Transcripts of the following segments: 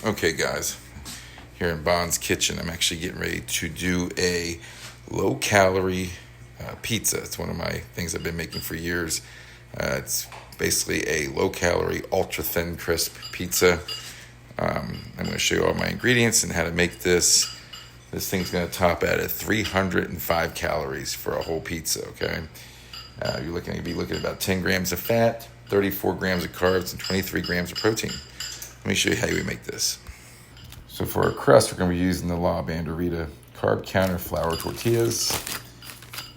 Okay, guys, here in Bond's kitchen, I'm actually getting ready to do a low-calorie pizza. It's one of my things I've been making for years. It's basically a low-calorie, ultra-thin, crisp pizza. I'm going to show you all my ingredients and how to make this. This thing's going to top out at 305 calories for a whole pizza, okay? You're going to be looking at about 10 grams of fat, 34 grams of carbs, and 23 grams of protein. Let me show you how we make this. So for our crust, we're going to be using the La Banderita carb counter flour tortillas.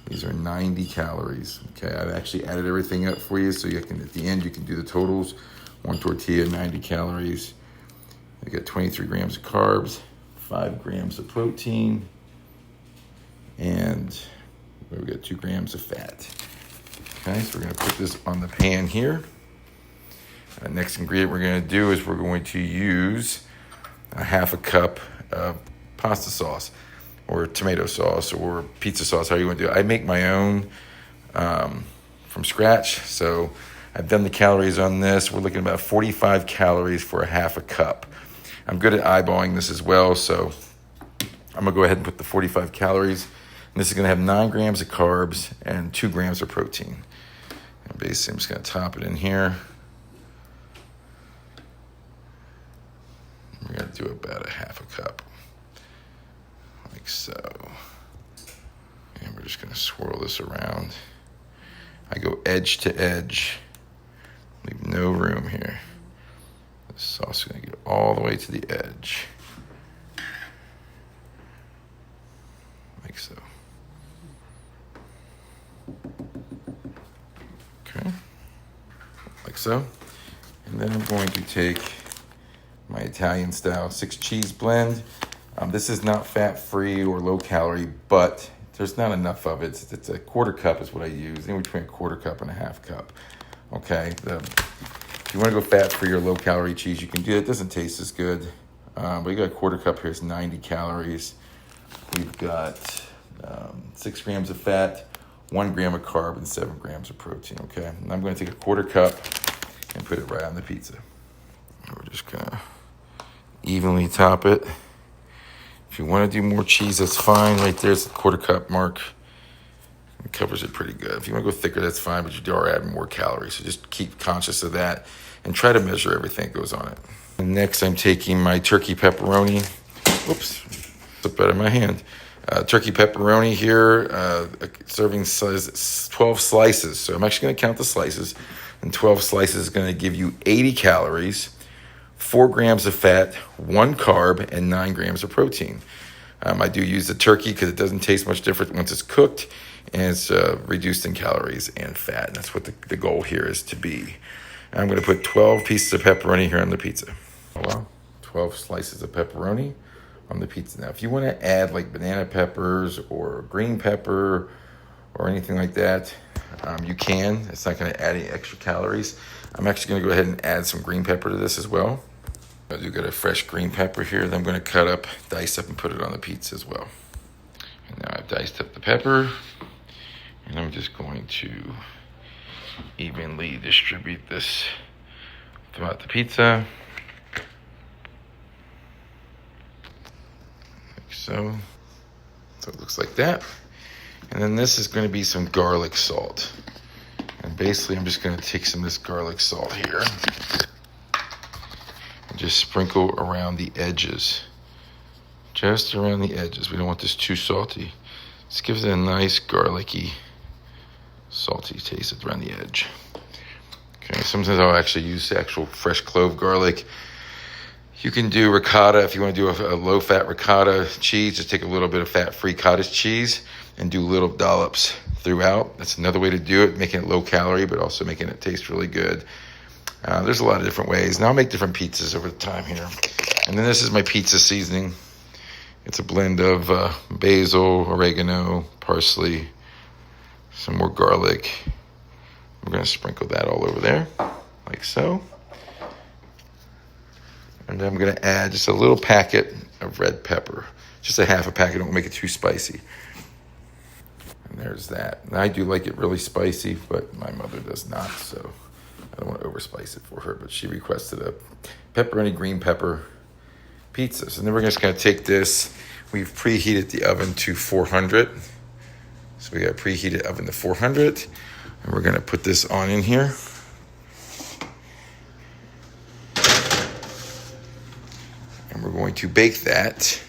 These are 90 calories. Okay, I've actually added everything up for you so you can, at the end, you can do the totals. One tortilla, 90 calories. I got 23 grams of carbs, 5 grams of protein, and we got 2 grams of fat. Okay, so we're going to put this on the pan here. The next ingredient we're going to do is we're going to use a half a cup of pasta sauce or tomato sauce or pizza sauce, how you want to do it. I make my own from scratch, so I've done the calories on this. We're looking at about 45 calories for a half a cup. I'm good at eyeballing this as well, so I'm going to go ahead and put the 45 calories. And this is going to have 9 grams of carbs and 2 grams of protein. And basically, I'm just going to top it in here. We're going to do about a half a cup, like so. And we're just going to swirl this around. I go edge to edge, leave no room here. The sauce is going to get all the way to the edge, like so. Okay, like so. And then I'm going to take my Italian style 6 cheese blend. This is not fat free or low calorie, but there's not enough of it. It's a quarter cup is what I use, in between a quarter cup and a half cup. Okay, if you want to go fat free or low calorie cheese, you can do it. It doesn't taste as good, but you got a quarter cup here. It's 90 calories. We've got 6 grams of fat, 1 gram of carb, and 7 grams of protein. Okay, and I'm going to take a quarter cup and put it right on the pizza. We're just gonna evenly top it. If you want to do more cheese, that's fine. Right there's the quarter cup mark. It covers it pretty good. If you want to go thicker, that's fine, but you are adding more calories. So just keep conscious of that and try to measure everything that goes on it. And next, I'm taking my turkey pepperoni. Whoops, slipped out of my hand. Turkey pepperoni here, serving size 12 slices. So I'm actually going to count the slices. And 12 slices is going to give you 80 calories, 4 grams of fat, 1 carb, and 9 grams of protein. I do use the turkey because it doesn't taste much different once it's cooked, and it's reduced in calories and fat. And that's what the goal here is to be. And I'm going to put 12 pieces of pepperoni here on the pizza. Oh, wow. 12 slices of pepperoni on the pizza. Now, if you want to add like banana peppers or green pepper or anything like that, you can. It's not going to add any extra calories. I'm actually going to go ahead and add some green pepper to this as well. I do got a fresh green pepper here that I'm going to cut up, dice up, and put it on the pizza as well. And now I've diced up the pepper, and I'm just going to evenly distribute this throughout the pizza. Like so. So it looks like that. And then this is going to be some garlic salt. And basically, I'm just going to take some of this garlic salt here and just sprinkle around the edges. Just around the edges. We don't want this too salty. This gives it a nice garlicky, salty taste around the edge. Okay, sometimes I'll actually use actual fresh clove garlic. You can do ricotta. If you want to do a low-fat ricotta cheese, just take a little bit of fat-free cottage cheese and do little dollops throughout. That's another way to do it, making it low-calorie, but also making it taste really good. There's a lot of different ways. Now I'll make different pizzas over the time here. And then this is my pizza seasoning. It's a blend of basil, oregano, parsley, some more garlic. We're going to sprinkle that all over there, like so. And then I'm going to add just a little packet of red pepper. Just a half a packet, don't make it too spicy. And there's that. And I do like it really spicy, but my mother does not, so I don't want to overspice it for her. But she requested a pepperoni green pepper pizzas. And then we're just going to take this. We've preheated the oven to 400. So we got a preheated oven to 400. And we're going to put this on in here. And we're going to bake that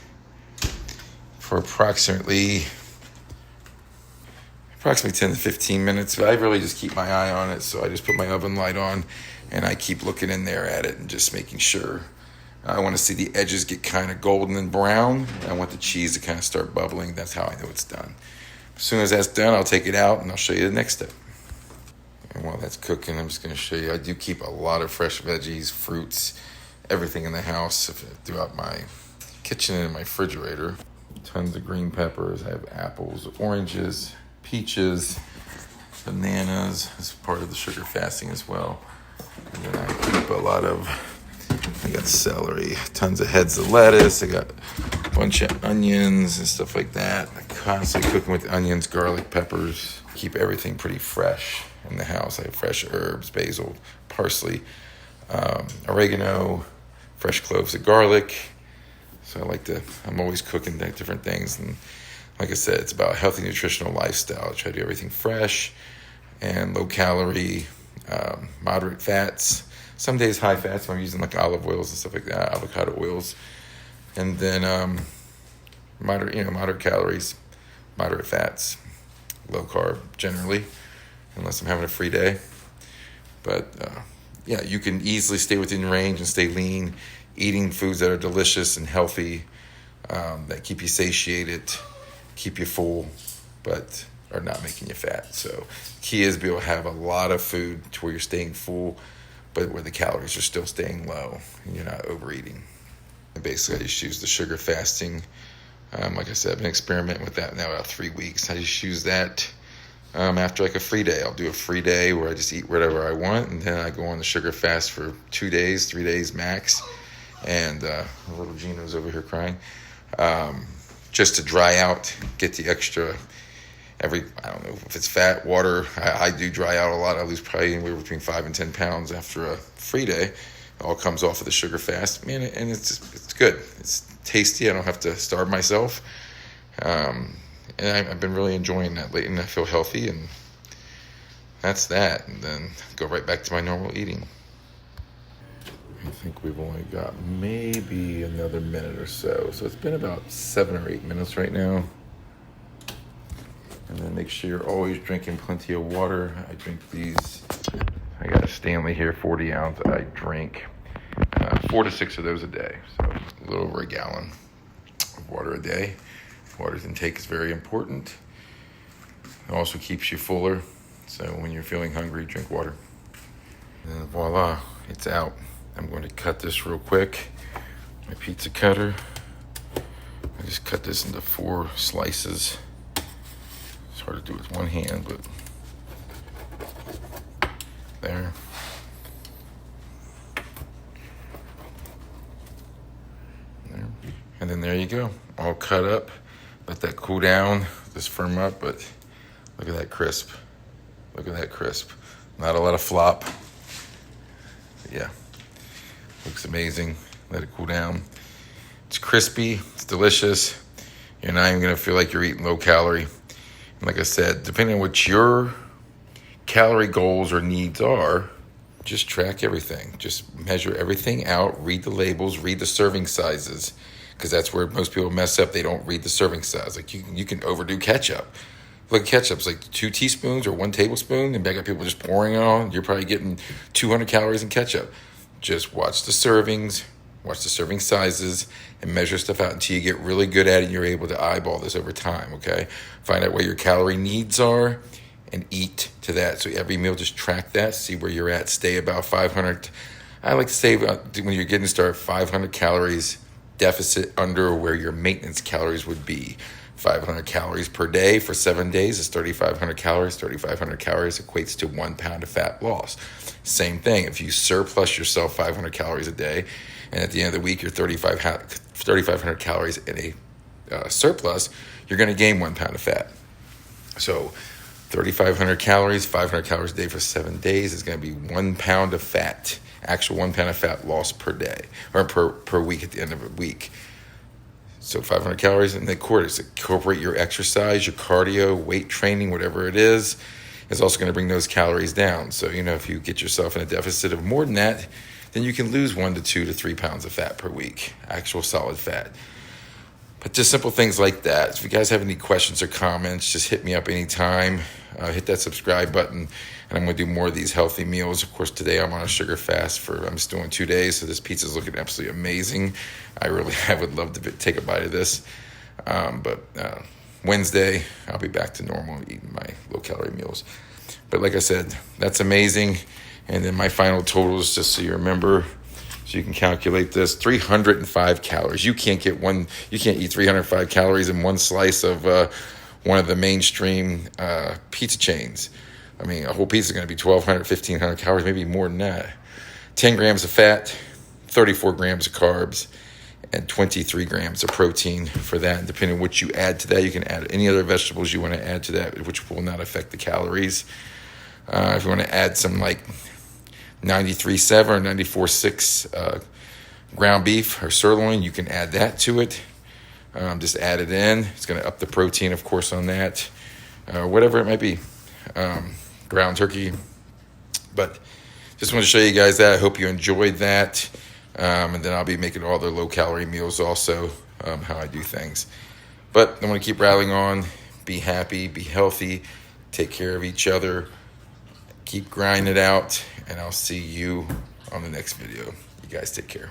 for approximately 10 to 15 minutes. But I really just keep my eye on it. So I just put my oven light on and I keep looking in there at it and just making sure. I want to see the edges get kind of golden and brown. I want the cheese to kind of start bubbling. That's how I know it's done. As soon as that's done, I'll take it out and I'll show you the next step. And while that's cooking, I'm just going to show you. I do keep a lot of fresh veggies, fruits, everything in the house throughout my kitchen and my refrigerator. Tons of green peppers. I have apples, oranges, peaches, bananas. It's part of the sugar fasting as well. And then I keep I got celery, tons of heads of lettuce. I got a bunch of onions and stuff like that. I'm constantly cooking with onions, garlic, peppers. Keep everything pretty fresh in the house. I have fresh herbs, basil, parsley, oregano, fresh cloves of garlic. So I'm always cooking different things. And like I said, it's about a healthy, nutritional lifestyle. I try to do everything fresh and low calorie, moderate fats. Some days high fats, so I'm using like olive oils and stuff like that, avocado oils. And then moderate calories, moderate fats, low carb generally, unless I'm having a free day. But you can easily stay within range and stay lean, eating foods that are delicious and healthy, that keep you satiated, keep you full, but are not making you fat. So key is to be able to have a lot of food to where you're staying full, but where the calories are still staying low and you're not overeating. And basically, I just use the sugar fasting. Like I said, I've been experimenting with that now about 3 weeks. I just use that after like a free day. I'll do a free day where I just eat whatever I want, and then I go on the sugar fast for 2 days, 3 days max. And little Gino's over here crying. Just to dry out, get the extra I don't know if it's fat, water. I do dry out a lot. I lose probably anywhere between 5 and 10 pounds after a free day. It all comes off of the sugar fast. Man, and it's good. It's tasty. I don't have to starve myself. And I've been really enjoying that lately, and I feel healthy, and that's that. And then go right back to my normal eating. I think we've only got maybe another minute or so. So it's been about 7 or 8 minutes right now. And then make sure you're always drinking plenty of water. I drink these. I got a Stanley here, 40 ounce. I drink 4 to 6 of those a day. So a little over a gallon of water a day. Water intake is very important. It also keeps you fuller. So when you're feeling hungry, drink water. And then voila, it's out. I'm going to cut this real quick. My pizza cutter. I just cut this into 4 slices. It's hard to do with one hand, but there. There. And then there you go. All cut up. Let that cool down. Just firm up, but look at that crisp. Look at that crisp. Not a lot of flop. But yeah. Looks amazing. Let it cool down. It's crispy. It's delicious. You're not even going to feel like you're eating low calorie. And like I said, depending on what your calorie goals or needs are, just track everything. Just measure everything out. Read the labels. Read the serving sizes. Because that's where most people mess up. They don't read the serving size. Like you can overdo ketchup. Look, ketchup's like 2 teaspoons or 1 tablespoon. And I got people just pouring it on. You're probably getting 200 calories in ketchup. Just watch the servings, watch the serving sizes, and measure stuff out until you get really good at it and you're able to eyeball this over time, okay? Find out what your calorie needs are and eat to that. So every meal, just track that, see where you're at, stay about 500. I like to say when you're getting started, 500 calories deficit under where your maintenance calories would be. 500 calories per day for 7 days is 3,500 calories. 3,500 calories equates to 1 pound of fat loss. Same thing. If you surplus yourself 500 calories a day, and at the end of the week you're 3,500 calories in a surplus, you're going to gain 1 pound of fat. So 3,500 calories, 500 calories a day for 7 days is going to be 1 pound of fat. actual 1 pound of fat lost per day, or per week at the end of a week. So 500 calories in the quarters. Incorporate your exercise, your cardio, weight training, whatever it is. It's also going to bring those calories down. So, if you get yourself in a deficit of more than that, then you can lose 1 to 2 to 3 pounds of fat per week, actual solid fat. But just simple things like that. If you guys have any questions or comments, just hit me up anytime. Hit that subscribe button, and I'm going to do more of these healthy meals. Of course, today I'm on a sugar fast I'm just doing 2 days, so this pizza is looking absolutely amazing. I would love to take a bite of this. But Wednesday, I'll be back to normal eating my low-calorie meals. But like I said, that's amazing. And then my final totals, just so you remember, so you can calculate this: 305 calories. You can't eat 305 calories in one slice of one of the mainstream pizza chains. I mean, a whole pizza is going to be 1,200, 1,500 calories, maybe more than that. 10 grams of fat, 34 grams of carbs, and 23 grams of protein for that. And depending on what you add to that, you can add any other vegetables you want to add to that, which will not affect the calories. If you want to add some like 93.7 or 94.6 ground beef or sirloin, you can add that to it. Just add it in. It's going to up the protein, of course, on that. Whatever it might be. Ground turkey. But just want to show you guys that. I hope you enjoyed that. And then I'll be making all the low-calorie meals also, how I do things. But I want to keep rattling on. Be happy. Be healthy. Take care of each other. Keep grinding it out. And I'll see you on the next video. You guys take care.